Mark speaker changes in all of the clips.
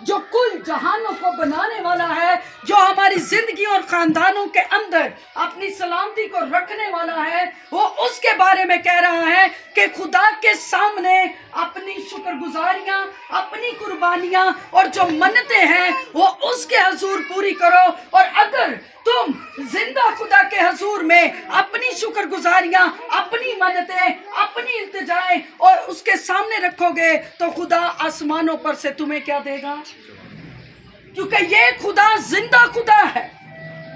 Speaker 1: जो कुल जहानों को बनाने वाला है, जो हमारी जिंदगी और खानदानों के अंदर अपनी सलामती को रखने वाला है, वो उसके बारे में कह रहा है कि खुदा के सामने अपनी शुक्रगुजारियां, अपनी कुर्बानियां और जो मन्नतें हैं वो उसके हजूर पूरी करो। और अगर तुम जिंदा खुदा के हजूर में अपनी शुक्रगुजारियां, अपनी मन्नतें, अपनी इल्तिजाएं और उसके सामने रखोगे तो खुदा आसमानों पर से तुम्हें क्या देगा? क्योंकि ये खुदा जिंदा खुदा है।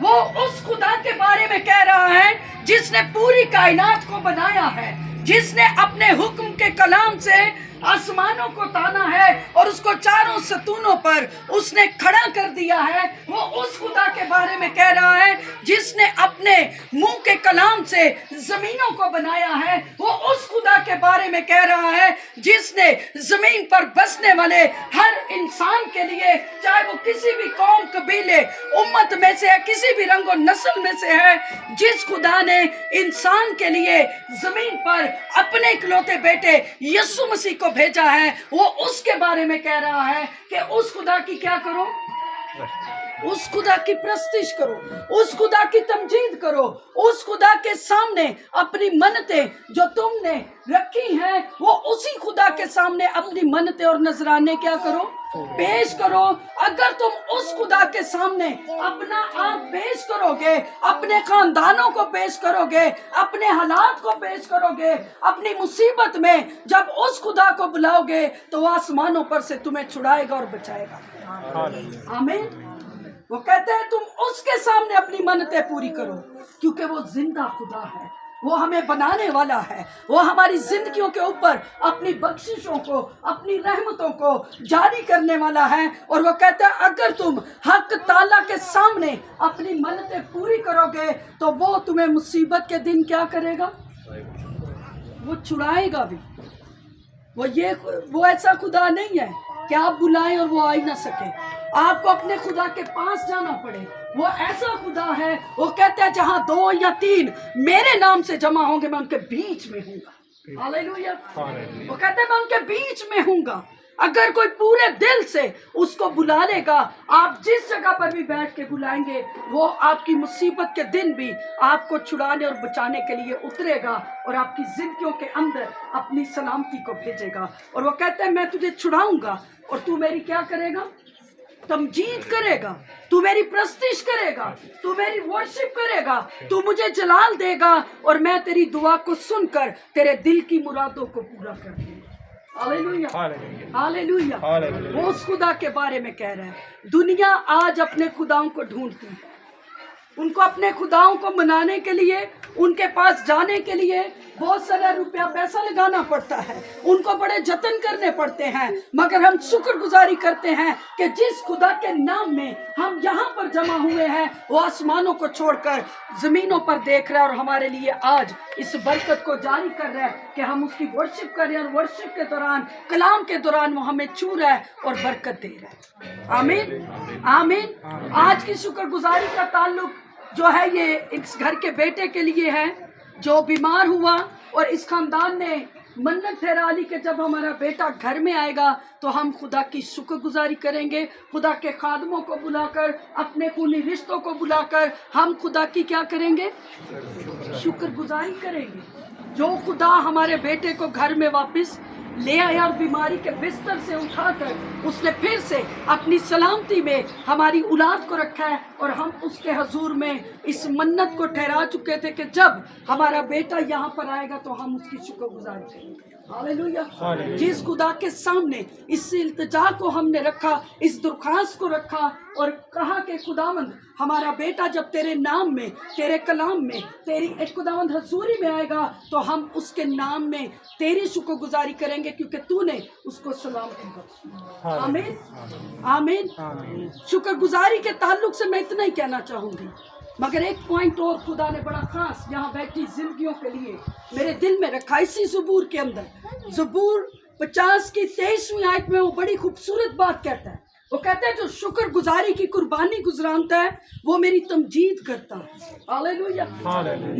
Speaker 1: वो उस खुदा के बारे में कह रहा है जिसने पूरी कायनात को बनाया है, जिसने अपने हुक्म के कलाम से आसमानों को ताना है और उसको चारों सतूनों पर उसने खड़ा कर दिया है। वो उस खुदा के बारे में कह रहा है जिसने अपने मुंह के कलाम से जमीनों को बनाया है। वो उस खुदा के बारे में कह रहा है जिसने जमीन पर बसने वाले हर इंसान के लिए, चाहे वो किसी भी कौम, कबीले, उम्मत में से है, किसी भी रंग और नस्ल में से है, जिस खुदा ने इंसान के लिए जमीन पर अपने इकलौते बेटे यीशु मसीह को भेजा है, वो उसके बारे में कह रहा है कि उस खुदा की क्या करो? उस खुदा की प्रस्तिश करो, उस खुदा की तमजीद करो, उस खुदा के सामने अपनी मन्नतें जो तुमने रखी हैं, वो उसी खुदा के सामने अपनी मन्नतें और नजराने क्या करो? पेश करो। अगर तुम उस खुदा के सामने अपना आप पेश करोगे, अपने खानदानों को पेश करोगे, अपने हालात को पेश करोगे, अपनी मुसीबत में जब उस खुदा को बुलाओगे तो वो आसमानों पर से तुम्हें छुड़ाएगा और बचाएगा। आमीन। वो कहते हैं तुम उसके सामने अपनी मन्नतें पूरी करो, क्योंकि वो जिंदा खुदा है, वो हमें बनाने वाला है, वो हमारी जिंदगियों के ऊपर अपनी बख्शिशों को, अपनी रहमतों को जारी करने वाला है। और वो कहता है अगर तुम हक ताला के सामने अपनी मन्नतें पूरी करोगे तो वो तुम्हें मुसीबत के दिन क्या करेगा? वो छुड़ाएगा भी। वो ऐसा खुदा नहीं है कि आप बुलाएं और वो आ ही ना सके, आपको अपने खुदा के पास जाना पड़े। वो ऐसा खुदा है, वो कहता है जहां 2 या 3 मेरे नाम से जमा होंगे मैं उनके बीच में हूंगा। हालेलुया। वो कहता है मैं उनके बीच में हूंगा। अगर कोई पूरे दिल से उसको बुला लेगा, आप जिस जगह पर भी बैठ के बुलाएंगे, वो आपकी मुसीबत के दिन भी आपको छुड़ाने और बचाने के लिए उतरेगा और आपकी जिंदगियों के अंदर अपनी सलामती को भेजेगा। और वो कहता है मैं तुझे छुड़ाऊंगा और तू मेरी क्या करेगा? तमजीद करेगा, तू मेरी प्रस्तिश करेगा, तू मेरी वर्शिप करेगा, तू मुझे जलाल देगा और मैं तेरी दुआ को सुनकर तेरे दिल की मुरादों को पूरा कर दूंगा। Hallelujah, hallelujah. वो उस खुदा के बारे में कह रहा है। दुनिया आज अपने खुदाओं को ढूंढती है, उनको अपने खुदाओं को मनाने के लिए, उनके पास जाने के लिए बहुत सारा रुपया पैसा लगाना पड़ता है, उनको बड़े जतन करने पड़ते हैं। मगर हम शुक्रगुजारी करते हैं कि जिस खुदा के नाम में हम यहाँ पर जमा हुए हैं, वो आसमानों को छोड़कर जमीनों पर देख रहा है और हमारे लिए आज इस बरकत को जारी कर रहा है कि हम उसकी वर्शिप कर रहे हैं। और वर्शिप के दौरान, कलाम के दौरान वो हमें छू रहा है और बरकत दे रहा है। आमीन, आमीन। आज की शुक्रगुजारी का ताल्लुक जो है ये इस घर के बेटे के लिए है जो बीमार हुआ, और इस खानदान ने मन्नत ठहरा ली कि जब हमारा बेटा घर में आएगा तो हम खुदा की शुक्रगुजारी करेंगे। खुदा के खादमों को बुलाकर, अपने खूनी रिश्तों को बुलाकर हम खुदा की क्या करेंगे? शुक्रगुजारी करेंगे। जो खुदा हमारे बेटे को घर में वापस ले आया और बीमारी के बिस्तर से उठाकर उसने फिर से अपनी सलामती में हमारी औलाद को रखा है, और हम उसके हजूर में इस मन्नत को ठहरा चुके थे कि जब हमारा बेटा यहाँ पर आएगा तो हम उसकी शुक्रगुजारी करेंगे। हालेलुया। जिस खुदा के सामने इस इल्तिजा को हमने रखा, इस दरख्वास्त को रखा और कहा कि खुदावंद हमारा बेटा जब तेरे नाम में, तेरे कलाम में, तेरी एक खुदावंद हजूरी में आएगा तो हम उसके नाम में तेरी शुक्रगुजारी करेंगे क्योंकि तूने उसको सलामती बख्शी। आमीन, आमीन। शुक्रगुजारी के ताल्लुक से मैं इतना ही कहना चाहूँगी, मगर एक पॉइंट और खुदा ने बड़ा खास यहाँ बैठी जिंदगियों के लिए मेरे दिल में रखा। इसी ज़बूर के अंदर, ज़बूर 50 की 23वीं आयत में वो बड़ी खूबसूरत बात कहता है। वो कहता है जो शुक्रगुजारी की कुर्बानी गुजरानता है वो मेरी तमजीद करता है। हालेलुया।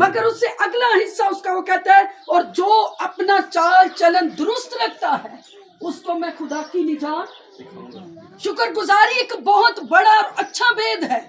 Speaker 1: मगर उससे अगला हिस्सा उसका वो कहता है और जो अपना चाल चलन दुरुस्त रखता है उसको मैं खुदा की निजात शुक्रगुजारी एक बहुत बड़ा और अच्छा भेद है।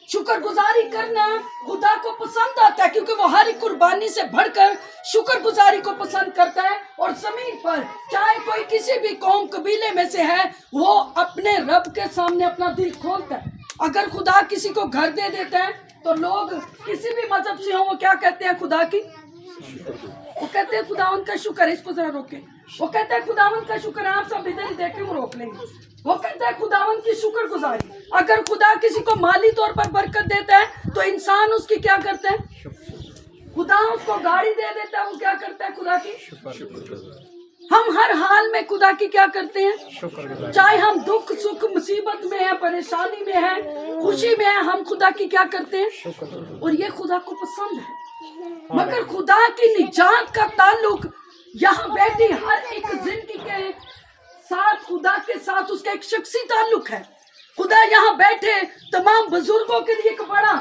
Speaker 1: शुक्रगुजारी करना खुदा को पसंद आता है, क्योंकि वो हर एक कुर्बानी से बढ़कर शुक्रगुजारी को पसंद करता है। और जमीन पर चाहे कोई किसी भी कौम कबीले में से है, वो अपने रब के सामने अपना दिल खोलता है। अगर खुदा किसी को घर दे देता है तो लोग किसी भी मजहब से हो, वो क्या कहते हैं? खुदा की, वो कहते हैं खुदावन का शुक्र है। इसको जरा रोके। वो कहते हैं खुदावन का शुक्र है। आप सब इधर ही देखें, वो रोक लेंगे। वो कहते हैं खुदावन की शुक्रगुजारी। अगर खुदा किसी को माली तौर पर बरकत देता है तो इंसान उसकी क्या करते हैं? खुदा उसको गाड़ी दे देता है, वो क्या करता है? खुदा की। हम हर हाल में खुदा की क्या करते हैं? चाहे हम दुख सुख मुसीबत में है, परेशानी में है, खुशी में है, हम खुदा की क्या करते हैं? और ये खुदा को पसंद है। मगर खुदा की निजात का ताल्लुक यहाँ बैठी हर एक जिंदगी के साथ, खुदा के साथ उसका एक शख्सी ताल्लुक है। खुदा यहाँ बैठे तमाम बुजुर्गों के लिए एक बड़ा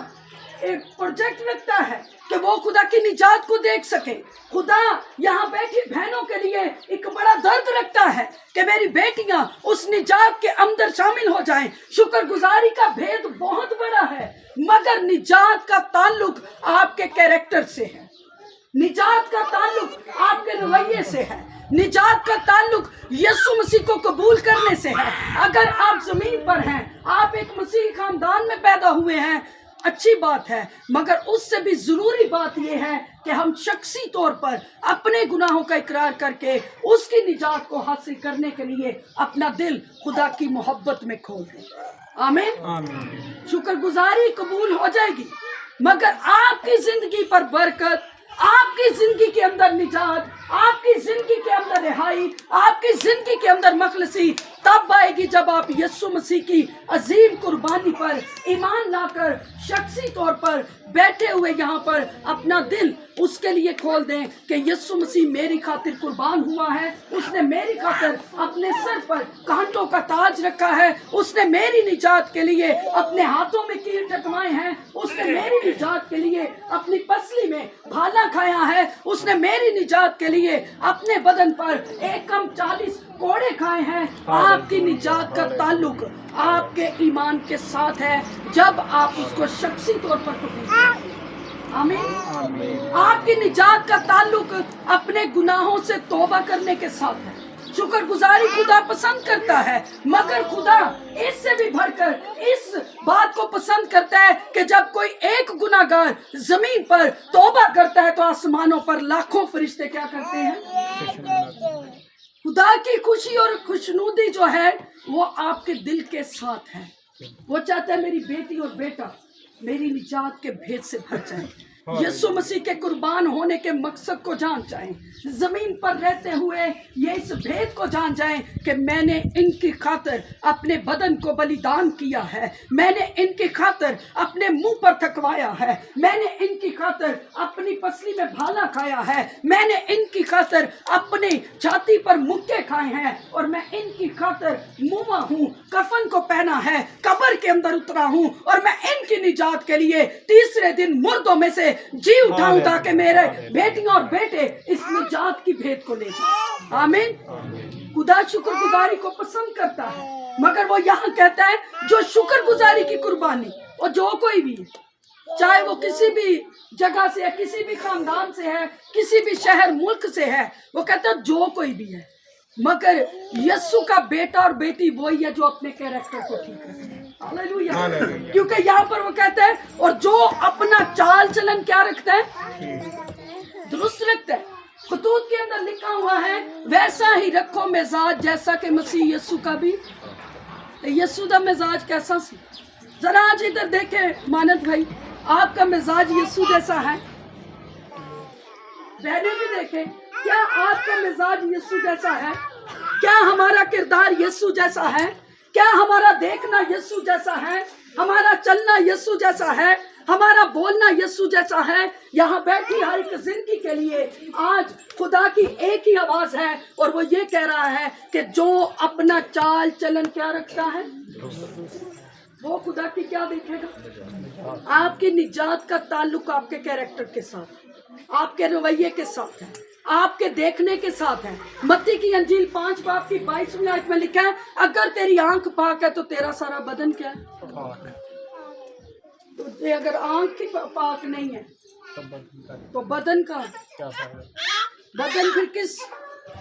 Speaker 1: एक प्रोजेक्ट रखता है कि वो खुदा की निजात को देख सके। खुदा यहाँ बैठी बहनों के लिए एक बड़ा दर्द रखता है कि मेरी बेटियां उस निजात के अंदर शामिल हो जाएं। शुक्रगुजारी का भेद बहुत बड़ा है, मगर निजात का ताल्लुक आपके कैरेक्टर से है। निजात का ताल्लुक आपके रवैये से है। निजात का ताल्लुक यीशु मसीह को कबूल करने से है। अगर आप जमीन पर हैं, आप एक मसीही खानदान में पैदा हुए हैं, अच्छी बात है, मगर उससे भी जरूरी बात यह है कि हम शख्सी तौर पर अपने गुनाहों का इकरार करके उसकी निजात को हासिल करने के लिए अपना दिल खुदा की मोहब्बत में खोल दें। आमीन। शुक्रगुजारी कबूल हो जाएगी, मगर आपकी जिंदगी पर बरकत, आपकी जिंदगी के अंदर निजात, आपकी जिंदगी के अंदर रिहाई, आपकी जिंदगी के अंदर मखलसी तब आएगी जब आप यीशु मसीह की अजीम कुर्बानी पर ईमान लाकर शख्सी तौर पर बैठे हुए यहाँ पर अपना दिल उसके लिए खोल दें कि यीशु मसीह मेरी खातिर कुर्बान हुआ है। उसने मेरी खातिर अपने सर पर कांटों का ताज रखा है। उसने मेरी निजात के लिए अपने हाथों में कील टकवाए हैं। उसने मेरी निजात के लिए अपनी पसली में भाला खाया है। उसने मेरी निजात के लिए अपने बदन पर 140 कोड़े खाए हैं। आपकी निजात का ताल्लुक आपके ईमान के साथ है जब आप उसको शख्सी तौर पर कबूल करते हैं। आमीन। आपकी निजात का ताल्लुक अपने गुनाहों से तौबा करने के साथ है। शुक्रगुजारी खुदा पसंद करता है, मगर खुदा इससे भी बढ़कर इस बात को पसंद करता है कि जब कोई एक गुनाहगार जमीन पर तौबा करता है तो आसमानों पर लाखों फरिश्ते क्या करते हैं? खुदा की खुशी और खुशनुदी जो है वो आपके दिल के साथ है। वो चाहता है मेरी बेटी और बेटा मेरी निजात के भेद से भर जाए, यीशु मसीह के कुर्बान होने के मकसद को जान जाएं, जमीन पर रहते हुए ये इस भेद को जान जाएं कि मैंने इनकी खातिर अपने बदन को बलिदान किया है, मैंने इनकी खातिर अपने मुंह पर थकवाया है, मैंने इनकी खातिर अपनी पसली में भाला खाया है, मैंने इनकी खातिर अपनी छाती पर मुक्के खाए हैं, और मैं इनकी खातिर मुआ हूँ, कफन को पहना है, कब्र के अंदर उतरा हूँ, और मैं इनकी निजात के लिए तीसरे दिन मुर्दों में से जी उठाऊं ताकि मेरे बेटियां और बेटे इस निजात की भेद को ले जाएं। आमीन। खुदा शुक्रगुजारी को पसंद करता है, मगर वो यहाँ कहता है जो शुक्रगुजारी की कुर्बानी, और जो कोई भी चाहे वो किसी भी जगह से है, किसी भी खानदान से है, किसी भी शहर मुल्क से है, वो कहता है जो कोई भी है, मगर यीशु का बेटा और बेटी वही है जो अपने कैरेक्टर को ठीक रखते हैं। हालेलुया। क्योंकि यहाँ पर वो कहते हैं और जो अपना चाल चलन क्या रखता है? दुरुस्त रखता है। खतूत के अंदर लिखा हुआ है वैसा ही रखो मिजाज जैसा कि मसीह यीशु का भी। यीशु का मिजाज कैसा सी? जरा आज इधर देखे मानद भाई, आपका मिजाज यीशु जैसा है? बहने भी देखे, क्या आपका मिजाज यीशु जैसा है? क्या हमारा किरदार यीशु जैसा है? क्या हमारा देखना यीशु जैसा है? हमारा चलना यीशु जैसा है? हमारा बोलना यीशु जैसा है? यहाँ बैठी हर एक जिंदगी के लिए आज खुदा की एक ही आवाज है, और वो ये कह रहा है कि जो अपना चाल चलन क्या रखता है वो खुदा की क्या देखेगा? आपकी निजात का ताल्लुक आपके कैरेक्टर के साथ, आपके रवैये के साथ है, آپ کے دیکھنے کے ساتھ ہے۔ متی کی انجیل 5 باب کی 22ویں آیت میں لکھا ہے اگر تیری آنکھ پاک ہے تو تیرا سارا بدن کیا ہے؟ تو اگر آنکھ کی پاک نہیں ہے تو بدن کا بدن پھر کس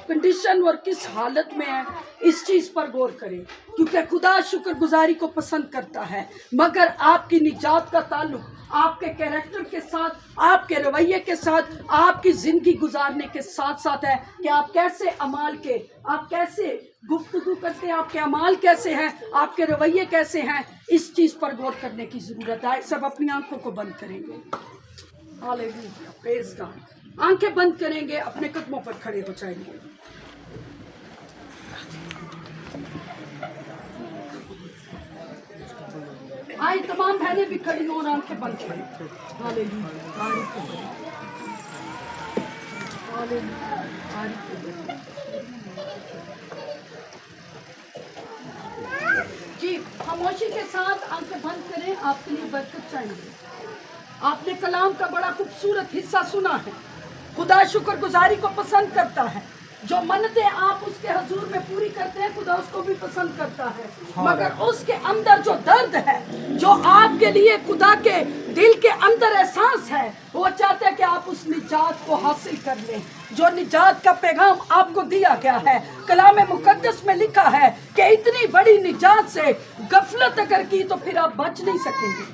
Speaker 1: کنڈیشن اور کس حالت میں ہے، اس چیز پر غور کریں، کیونکہ خدا شکر گزاری کو پسند کرتا ہے، مگر آپ کی نجات کا تعلق آپ کے کیریکٹر کے ساتھ، آپ کے رویے کے ساتھ، آپ کی زندگی گزارنے کے ساتھ ساتھ ہے کہ آپ کیسے اعمال کے، آپ کیسے گفتگو کرتے ہیں، آپ کے اعمال کیسے ہیں، آپ کے رویے کیسے ہیں، اس چیز پر غور کرنے کی ضرورت ہے۔ سب اپنی آنکھوں کو بند کریں گے، ہاللیلویا، پریز گاڈ، آنکھیں بند کریں گے، اپنے قدموں پر کھڑے ہو جائیں گے۔ آئی تمام بہنیں بھی کھڑی ہوں اور آنکھیں بند کریں۔ ہاللیلویا، تعریف ہو، ہاللیلویا، تعریف ہو۔ جی خاموشی کے ساتھ آنکھیں بند کریں، آپ کے لیے برکت چاہیے۔ آپ نے کلام کا بڑا خوبصورت حصہ سنا ہے۔ خدا شکر گزاری کو پسند کرتا ہے، جو منتیں آپ اس کے حضور میں پوری کرتے ہیں خدا اس کو بھی پسند کرتا ہے، مگر اس کے اندر جو درد ہے، جو آپ کے لیے خدا کے دل کے اندر احساس ہے، وہ چاہتے ہیں کہ آپ اس نجات کو حاصل کر لیں جو نجات کا پیغام آپ کو دیا گیا ہے۔ کلام مقدس میں لکھا ہے کہ اتنی بڑی نجات سے غفلت اگر کی تو پھر آپ بچ نہیں سکیں گے۔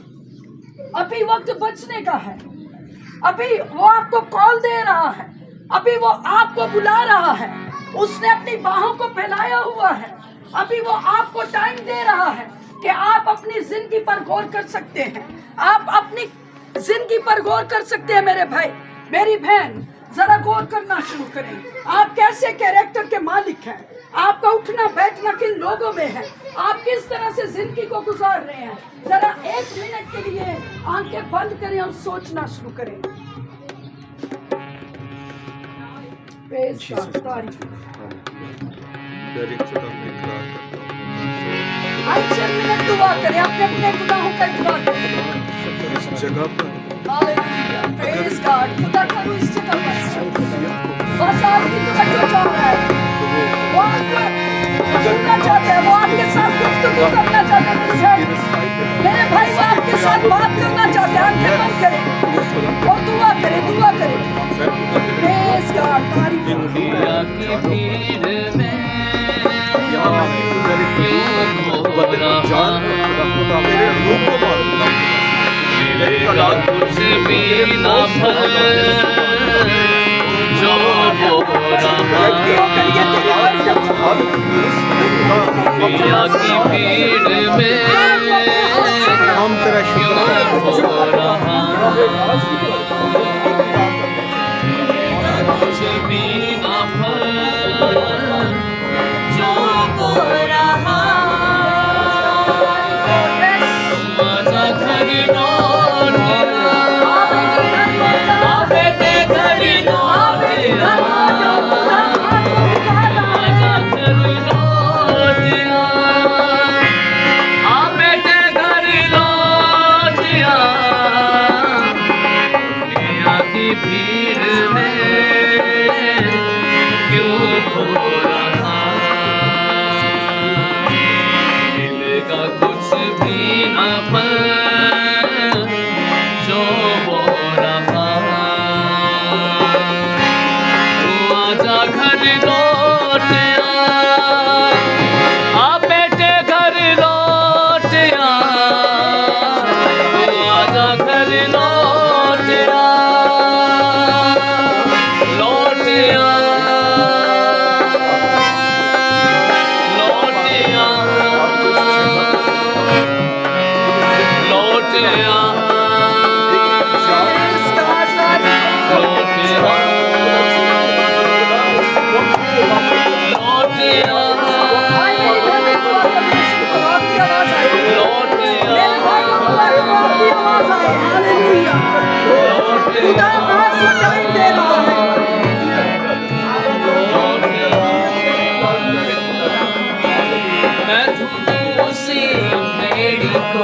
Speaker 1: ابھی وقت بچنے کا ہے، ابھی وہ آپ کو کال دے رہا ہے، ابھی وہ آپ کو بلا رہا ہے، اس نے اپنی باہوں کو پھیلایا ہوا ہے، ابھی وہ آپ کو ٹائم دے رہا ہے کہ آپ اپنی زندگی پر غور کر سکتے ہیں، آپ اپنی زندگی پر غور کر سکتے ہیں۔ میرے بھائی میری بہن ذرا غور کرنا شروع کریں، آپ کیسے کیریکٹر کے مالک ہیں، آپ کا اٹھنا بیٹھنا کن لوگوں میں ہے، آپ کس طرح سے زندگی کو گزار رہے ہیں۔ ذرا 1 منٹ کے لیے آنکھیں بند کریں اور سوچنا شروع کریں۔ آج چند منٹ دعا کریں، اپنے اپنے گناہوں کا اقرار کریں اس جگہ پر۔ ہاللیلویا، پریز گاڈ، خدا کرو اس جگہ پر بس آپ کی توجہ چاہ رہا ہے، وہ آپ کو سننا چاہتا ہے، وہ آپ کے ساتھ گفتگو کرنا چاہتا ہے۔ میرے بھائی وہ آپ کے ساتھ بات کرنا چاہتے ہیں، آنکھیں بند کریں اور دعا کریں، دعا کریں۔ پریز گاڈ، تعریف
Speaker 2: دنیا کی بھیڑ میں میرا کچھ بھی نہ پھل جو ہو رہا، دنیا کی بھیڑ میں کیوں ہو رہا، کچھ بھی نہ پھل جو ہو رہا، آجا گھر لوٹ آ بیٹے گھر لوٹ آجا گھر لوٹ آ بیٹے گھر لوٹ دنیا کی بھیڑ میں کیوں ہو رہا، دل کا کچھ بھی نہ پل جو ہو رہا، تو آجا گھر لوٹ آ بیٹے گھر لوٹ تو آجا گھر لوٹ لوٹ میں اسی بھیڑ کو